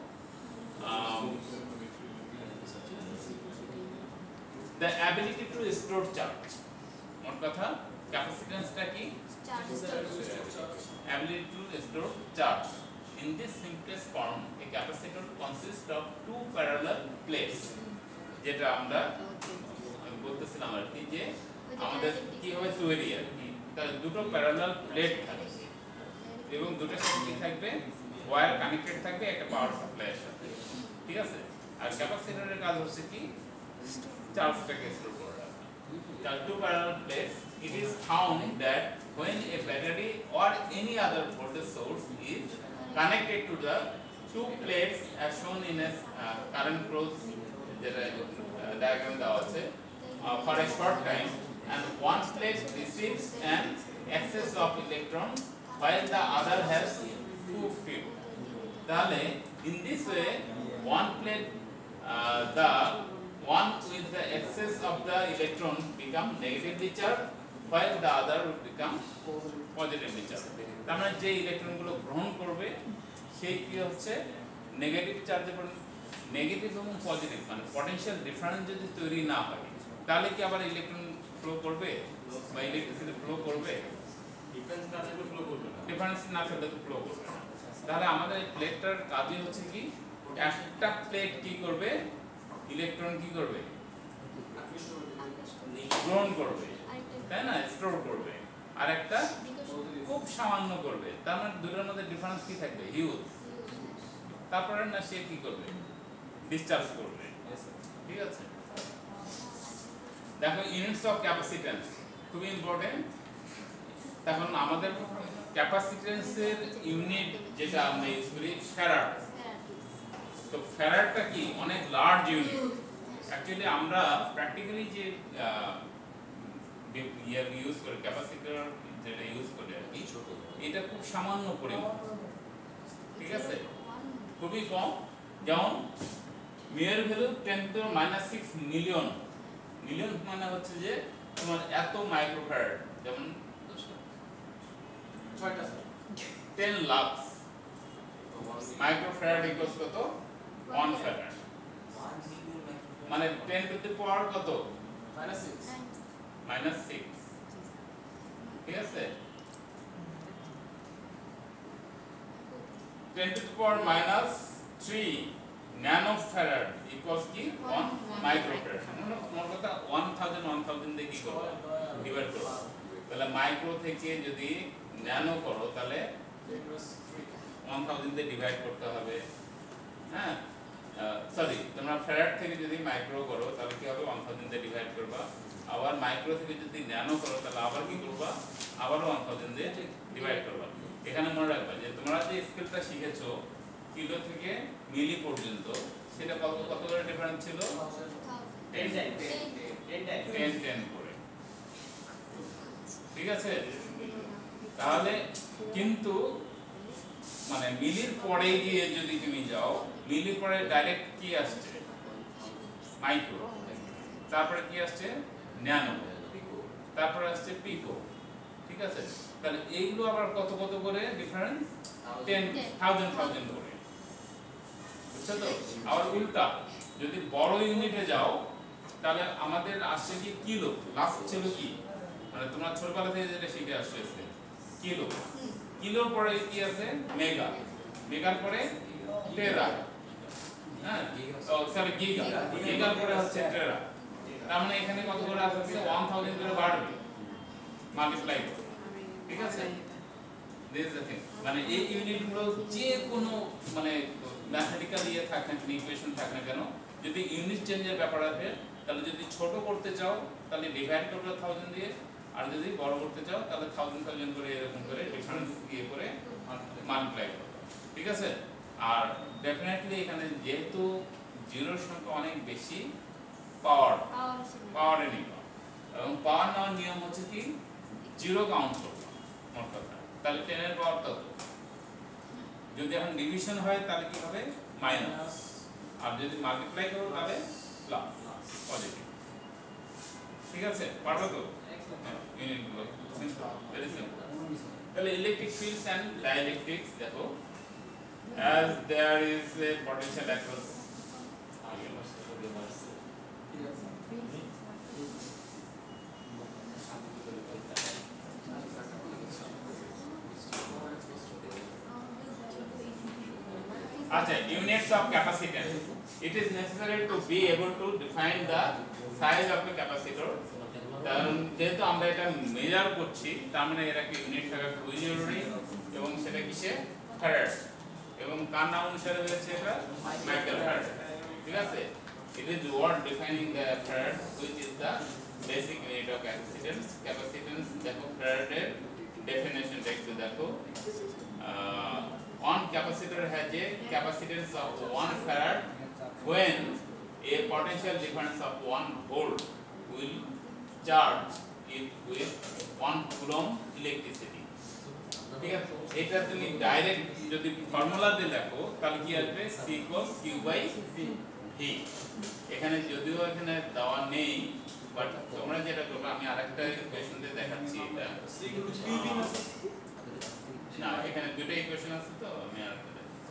the ability to store charge, মোট কথা ক্যাপাসিট্যান্সটা কি? ability to store charge. In this simplest form, a capacitor consists of two parallel plates, যেটা আমরা বলতেছিলাম আর কি যে আমাদের কিভাবে তৈরি আর কি। তাহলে দুটো প্যারালাল প্লেট থাকবে এবং দুটোর সাথে কি থাকবে, ওয়্যার কানেক্টেড থাকবে একটা পাওয়ার সাপ্লাইয়ের সাথে, ঠিক আছে। আর ক্যাপাসিটরের কাজ হচ্ছে কি চার্জটাকে স্টোর করে রাখা। তাহলে two parallel plates, it is found that when a battery or any other voltage source is connected to the two plates as shown in a current close diagram দেওয়া আছে, for a short time, and one plate receives an excess of electron while the other has too few. তাহলে in this way one plate, the one with the excess of the electron become negatively charged while the other will become positively charged. তার মানে যে ইলেকট্রনগুলো গ্রহণ করবে সেই কি হচ্ছে negative চার্জে পরিণত। নেগেটিভ এবং পজিটিভ মানে পটেনশিয়াল ডিফারেন্স যদি তৈরি না হয় তাহলে কি আবার ইলেকট্রন ফ্লো করবে বা ইলেকট্রিসিটি ফ্লো করবে? ডিফারেন্স না থাকলে ফ্লো করবে না। ডিফারেন্স না থাকলে ফ্লো করবে না। তাহলে আমাদের এই প্লেটটার কাজই হচ্ছে কি একটা প্লেট কি করবে, ইলেকট্রন কি করবে, গ্রহণ করবে, তাই না, স্টোর করবে, আর একটা খুব সামান্য করবে। তার মানে দুটোর মধ্যে ডিফারেন্স কি থাকবে, হিউজ। তারপরে না সে কি করবে, ডিসচার্জ করবে, ঠিক আছে। দেখো ইউনিটস অফ ক্যাপাসিট্যান্স খুবই ইম্পর্টেন্ট। তখন আমাদের ক্যাপাসিট্যান্সের ইউনিট যেটা আমরা ইউজ করি ফ্যারাড। তো ফ্যারাডটা কি অনেক লার্জ ইউনিট। অ্যাকচুয়ালি আমরা প্র্যাকটিক্যালি যে ইউজ করি ক্যাপাসিটর যেটা ইউজ করি আর কি, এটা খুব সামান্য পরিমাণ, ঠিক আছে, খুবই কম। যেমন মিয়ার ভ্যালু 10⁻⁶ মিলিয়ন। মিলিয়ন মানে হচ্ছে যে তোমার এত মাইক্রোফ্যারাড, যেমন 10 লাখ মাইক্রোফ্যারাড ইকুয়ালস কত, 1 ফ্যারাড, মানে 10 টু দি পাওয়ার কত, -6, ঠিক আছে। 10 to the power -3 nano farad equals কি 1 মাইক্রোফ্যারাড। মোট কথা 1000 দিয়ে কি করব, ডিভাইড করব। তাহলে মাইক্রো থেকে যদি ন্যানো করো তাহলে 1000 দিয়ে ডিভাইড করতে হবে, হ্যাঁ। সরি তোমরা ফ্যারাড থেকে যদি মাইক্রো করো তাহলে কি হবে 1000 দিয়ে ডিভাইড করবা, আবার মাইক্রো থেকে যদি ন্যানো করো তাহলে আবার কি করবা, আবারও 1000 দিয়ে ডিভাইড করবা। এখানে মনে রাখবা যে তোমরা যে স্কেলটা শিখেছো কিলো থেকে মিলি পর্যন্ত, সেটা কত কত করে ডিফারেন্স ছিল? 10 করে, ঠিক আছে? তাহলে কিন্তু মানে মিলির পরে গিয়ে যদি তুমি যাও, মিলির পরে ডাইরেক্ট কি আসছে? মাইক্রো, তারপরে কি আসছে? ন্যানো, তারপরে আসছে পিকো, ঠিক আছে? তাহলে এইগুলো আবার কত কত করে ডিফারেন্স? 10,000 করে, বুঝছো তো? আবার উল্টা যদি বড় ইউনিটে যাও তাহলে আমাদের আসছে কি কিলো, লাস্ট ছিল কি, মানে তোমরা ছোটবেলা থেকে যেটা শিখে আসছে কিলো, কিলোর পরে কি আছে? মেগা, মেগার পরে টেরা, হ্যাঁ সরি গিগা, গিগার পরে হচ্ছে টেরা। তার মানে এখানে কত করে আসছে? 1000 করে বাড়বে মাল্টিপ্লাই করে, ঠিক আছে? দিস ইজ দ্য থিং, মানে এই ইউনিটগুলো যে কোনো মানে ম্যাথমেটিক্যাল ইয়ে থাক না কেন, ইকুয়েশন থাক না কেন, যদি ইউনিট চেঞ্জের ব্যাপার আছে তাহলে যদি ছোট করতে চাও তাহলে ডিভাইড করবে 1000 দিয়ে, আর যদি বড় করতে চাও তাহলে 1000 করে এরকম করে ডিফারেন্স ইয়ে করে মাল্টিপ্লাই করবে, ঠিক আছে? আর ডেফিনেটলি এখানে যেহেতু জিরোর সংখ্যা অনেক বেশি, পাওয়ারে নিবা, এবং পাওয়ার নেওয়ার নিয়ম হচ্ছে কি জিরো কাউন্ট করবে মোট কথা। তাহলে 10 এর পাওয়ার কত? যদি এখন ডিভিশন হয় তাহলে কি হবে? মাইনাস, আর যদি মাল্টিপ্লাই করো তাহলে প্লাস, পজিটিভ, ঠিক আছে? পারবে তো ইউনিটগুলো? Simple, very simple. তাহলে ইলেকট্রিক ফিল্ডস এন্ড ডাইইলেকট্রিক্স দেখো, as there is a potential across আচ্ছা, units of capacitance, it is necessary to be able to define the size of a capacitor। কারণ যেহেতু আমরা এটা মেজার করছি তার মানে এটাকে ইউনিট থাকা খুবই জরুরি, এবং সেটা কিসে? ফ্যারাড, এবং কার নাম অনুসারে হয়েছে এটা? মাইকেল ফ্যারাড, ঠিক আছে? It is what defining the farad, which is the basic unit of capacitance। Capacitance দেখো ফ্যারাডের definition দেখতে দেখো, one capacitor has a capacitance of 1 farad when a potential difference of 1 volt will charge it with 1 coulomb electricity, ঠিক আছে? এটা তুমি direct যদি formula দিয়ে দেখো তাহলে কি আসবে? C equals Q by V। এখানে যদিও এখানে দেওয়া নেই, বাট তোমরা যেটা করবে, আমি আরেকটা ইকুয়েশন দিয়ে দেখাচ্ছি। এটা না, এখানে দুটো ইকুয়েশন আছে তো আমি আরেকটা দেখাচ্ছি।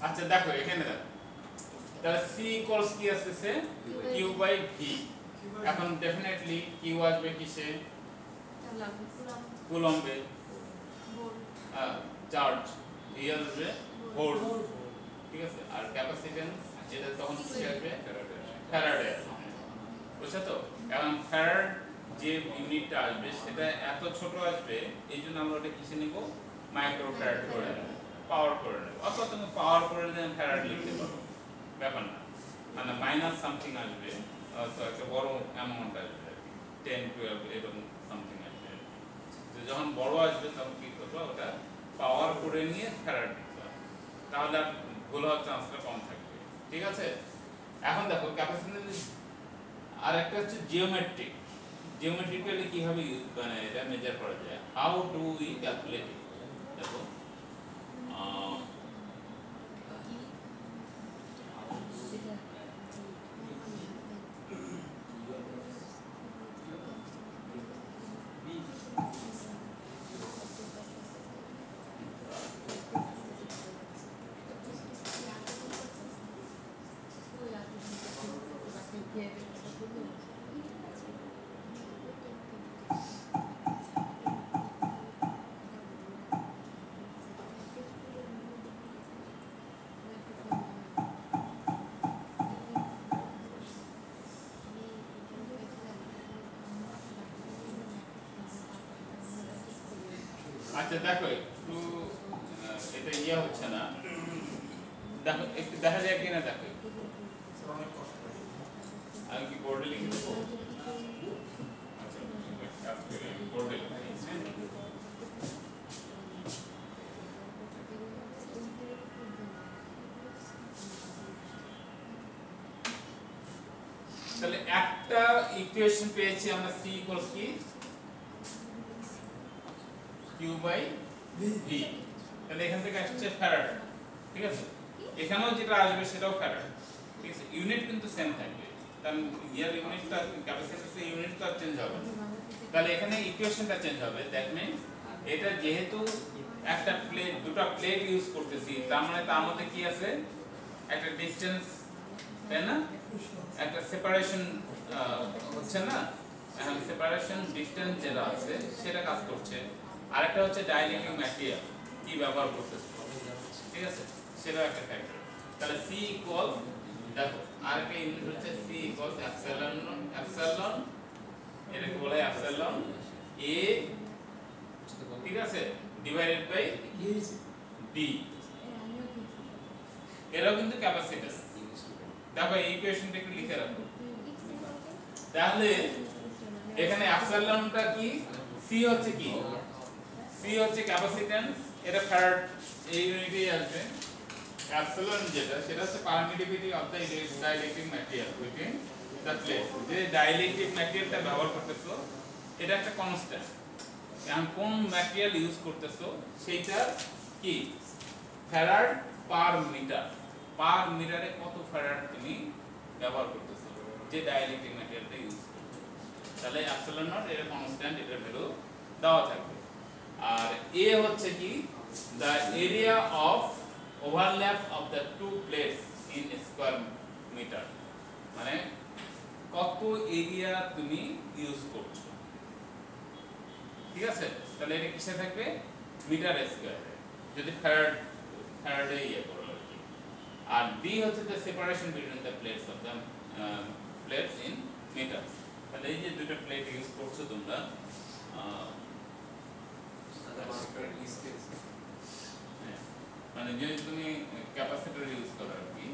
আচ্ছা দেখো এখানে দেখো, তাহলে C ইকুয়ালস কি আসছে? Q by V। এখন ডেফিনেটলি Q আসবে কিসে? কুলম্বে, চার্জ, V আসবে ভোল্ট, ঠিক আছে? আর ক্যাপাসিট্যান্স যেটা তখন কিসে আসবে? ফ্যারাডে আসবে, বুঝছো তো? এখন ফ্যারাড যে ইউনিটটা আসবে সেটা এত ছোট আসবে, এই জন্য আমরা ওটা কিসে নিব? মাইক্রো ফ্যারাড করে নেব, পাওয়ার করে নেব, অথবা তুমি পাওয়ার করে দিয়ে ফ্যারাড লিখতে পারো, ব্যাপার না। মানে মাইনাস সামথিং আসবে, তো একটা বড় অ্যামাউন্ট আসবে, 10, 12 এরকম সামথিং আসবে। তো যখন বড় আসবে তখন কি করবো? ওটা পাওয়ার করে নিয়ে ফ্যারাড দিতে হবে, তাহলে আর ভুল হওয়ার চান্সটা কম থাকবে, ঠিক আছে? এখন দেখো ক্যাপাসিট্যান্স আর একটা হচ্ছে জিওমেট্রিক। জিওমেট্রিক্যালি কিভাবে মানে এটা মেজার করা যায়, হাউ ডু উই ক্যালকুলেট ইট। দেখো আচ্ছা দেখো একটু এটা ইয়ে হচ্ছে না, দেখো একটু দেখা যায় কিনা দেখো, আমি কি বোর্ডে লিখে দেবো? আচ্ছা বোর্ডে তাহলে একটা ইকুয়েশন পেয়েছি আমরা c ইকুয়ালস কি q বাই v। তাহলে এখান থেকে আসছে ফ্যারাড, ঠিক আছে, এখানেও যেটা আসবে সেটাও ফ্যারাড, ঠিক আছে, ইউনিট কিন্তু সেম থাকবে, কারণ ইয়ার ইউনিটটা ক্যাপাসিটরের ইউনিটটা চেঞ্জ হবে, তাহলে এখানে ইকুয়েশনটা চেঞ্জ হবে। দ্যাট মিন্স এটা যেহেতু একটা প্লেট দুটো প্লেট ইউজ করতেছি, তার মানে তার মধ্যে কি আছে, একটা ডিসটেন্স, তাই না, একটা সেপারেশন হচ্ছে না, এখন সেপারেশন ডিসটেন্স যেটা আছে সেটা কাজ করছে, আর একটা হচ্ছে ডাইলেক্ট্রিক ম্যাটেরিয়াল কি ব্যবহার করতেছে, ঠিক আছে, সেটা একটা ফ্যাক্টর। তাহলে c ইকুয়াল, দেখো আরেকটা ইউনিট হচ্ছে c ইকুয়াল এপসাইলন, এটাকে বলে এপসাইলন a, ঠিক আছে, ডিভাইডেড বাই d, এটাও কিন্তু ক্যাপাসিট্যান্স। দেখো এই ইকুয়েশনটা একটু লিখে রাখো, তাহলে এখানে এপসাইলনটা কি, c হচ্ছে কি, c হচ্ছে ক্যাপাসিট্যান্স, এটা ফ্যারাড এই ইউনিটেই আসবে, এপসাইলন যেটা সেটা হচ্ছে permittivity of the dielectric material within the plate, যে ডাইলেক্ট্রিক ম্যাটেরিয়ালটা ব্যবহার করতেছো এটা একটা কনস্ট্যান্ট, এখন কোন ম্যাটেরিয়াল ইউজ করতেছো সেইটা কি ফ্যারাড পার মিটার, পার মিটারে কত ফ্যারাড তুমি ব্যবহার করতেছো যে ডাইলেক্ট্রিক ম্যাটেরিয়ালটা ইউজ করছো, তাহলে এপসাইলন নট এর কনস্ট্যান্ট, এটার ভ্যালু দেওয়া থাকবে। আর এ হচ্ছে কি the area of overlap of the two plates in square meter, মানে কত এরিয়া তুমি ইউজ করছো, ঠিক আছে, তাহলে এটা কিসে থাকবে, মিটার স্কয়ারে, যদি ফ্যারাডে ইয়ে করো আর কি। আর ডি হচ্ছে the separation between the plates of the plates in meters, তাহলে এই যে দুটো প্লেট ইউজ করছো তোমরা, মানে যদি তুমি ক্যাপাসিটর ইউজ করো আর কি,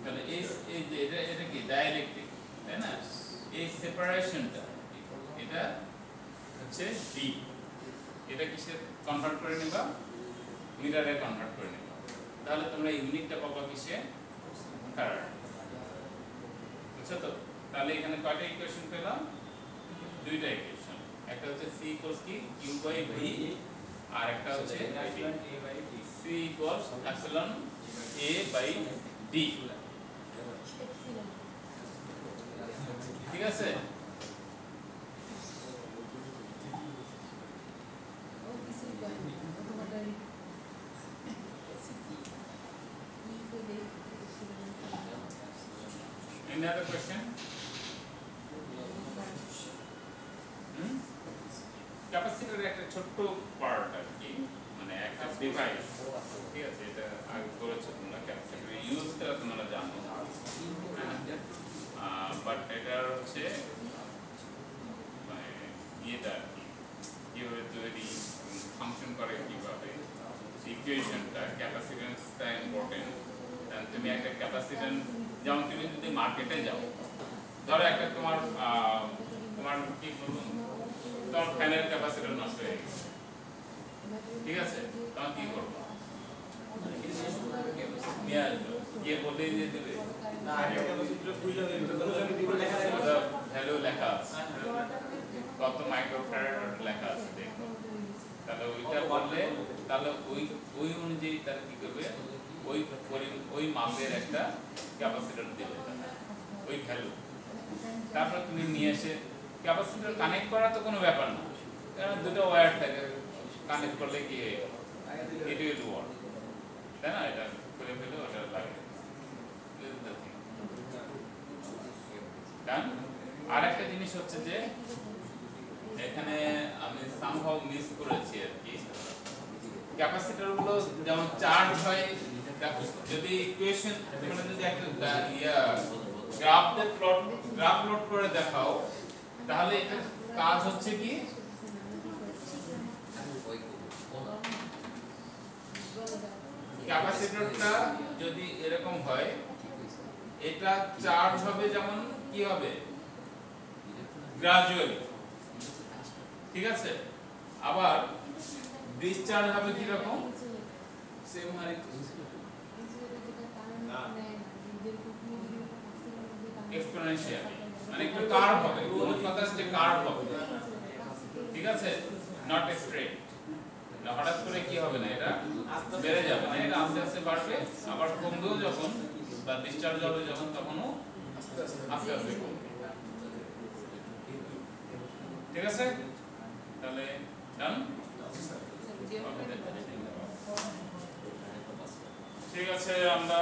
তাহলে এই যে এটা কি ডাইলেক্ট্রিক, তাই না, এই সেপারেশনটা এটা হচ্ছে ডি, এটা কিসে কনভার্ট করে নিবা, মিটারে কনভার্ট করে নিবা, তাহলে তোমরা ইউনিটটা পাবা কিসে, ফ্যারাড, বুঝছো তো। তাহলে এখানে কয়টা ইকুয়েশন পেলাম, দুইটা ইকুয়েশন, একটা হচ্ছে c ইকুয়ালস কি q বাই v, আর একটা হচ্ছে c equals epsilon a by d, ঠিক আছে। Any other question? ক্যাপাসিটরের একটা ছোট্ট পার্ট আর কি, মানে একটা ডিভাইস, ঠিক আছে, এটা আগে করেছো তোমরা, ক্যাপাসিটরের ইউজটা তোমরা জানো, বাট এটা হচ্ছে মানে ইয়েটা আর কি, কিভাবে তৈরি, ফাংশন করে কিভাবে, ইকুয়েশনটা, ক্যাপাসিট্যান্সটা ইম্পর্টেন্ট। তুমি একটা ক্যাপাসিট্যান্স, যেমন তুমি যদি মার্কেটে যাও, ধরো একটা তোমার কি বলবো, তোমার ফ্যানের ক্যাপাসিটর নষ্ট হয়ে গেছে, ঠিক আছে, তখন কি করবো, নিয়ে আসবো, গিয়ে বলে দিয়ে দেবে না, ভ্যালু লেখা আছে, কত মাইক্রোফ্যারাড লেখা আছে দেখো। তাহলে ওইটা বললে তাহলে ওই অনুযায়ী তারা কি করবে, ওই মাপের একটা ক্যাপাসিটর দেবে ওই ভ্যালু। তারপর তুমি নিয়ে এসে ক্যাপাসিটর কানেক্ট করা তো কোনো ব্যাপার না, কারণ দুটো ওয়্যার থাকে, কানেক্ট করলে কি হয়ে গেল, ইট উইল ওয়ার্ক, তাই না? এটা করে ফেলে ওটা লাগে। আর একটা জিনিস হচ্ছে যে এখানে আমি সামহাউ মিস করেছি আর কি, ক্যাপাসিটর গুলো যেমন চার্জ হয়, যদি ইকুয়েশন তোমরা যদি একটা গ্রাফ প্লট করে দেখাও, তাহলে এটা কাজ হচ্ছে কি, ক্যাপাসিটরটা যদি এরকম হয়, এটা চার্জ হবে যেমন কি হবে, গ্রাজুয়ালি, ঠিক আছে? আবার ডিসচার্জ হবে কি রকম, সেম হারে না এক্সপোনেনশিয়াল, মানে একটু কার্ভ হবে, কোন কথা আছে যে কার্ভ হবে, ঠিক আছে? Not straight. না হঠাৎ করে কি হবে না, এটা বেড়ে যাবে না, এটা আস্তে আস্তে বাড়বে, আবার কমবেও যখন বা ডিসচার্জ হবে যখন, তখনও আস্তে আস্তে কমবে, ঠিক আছে? তাহলে ডান, ঠিক আছে। আমরা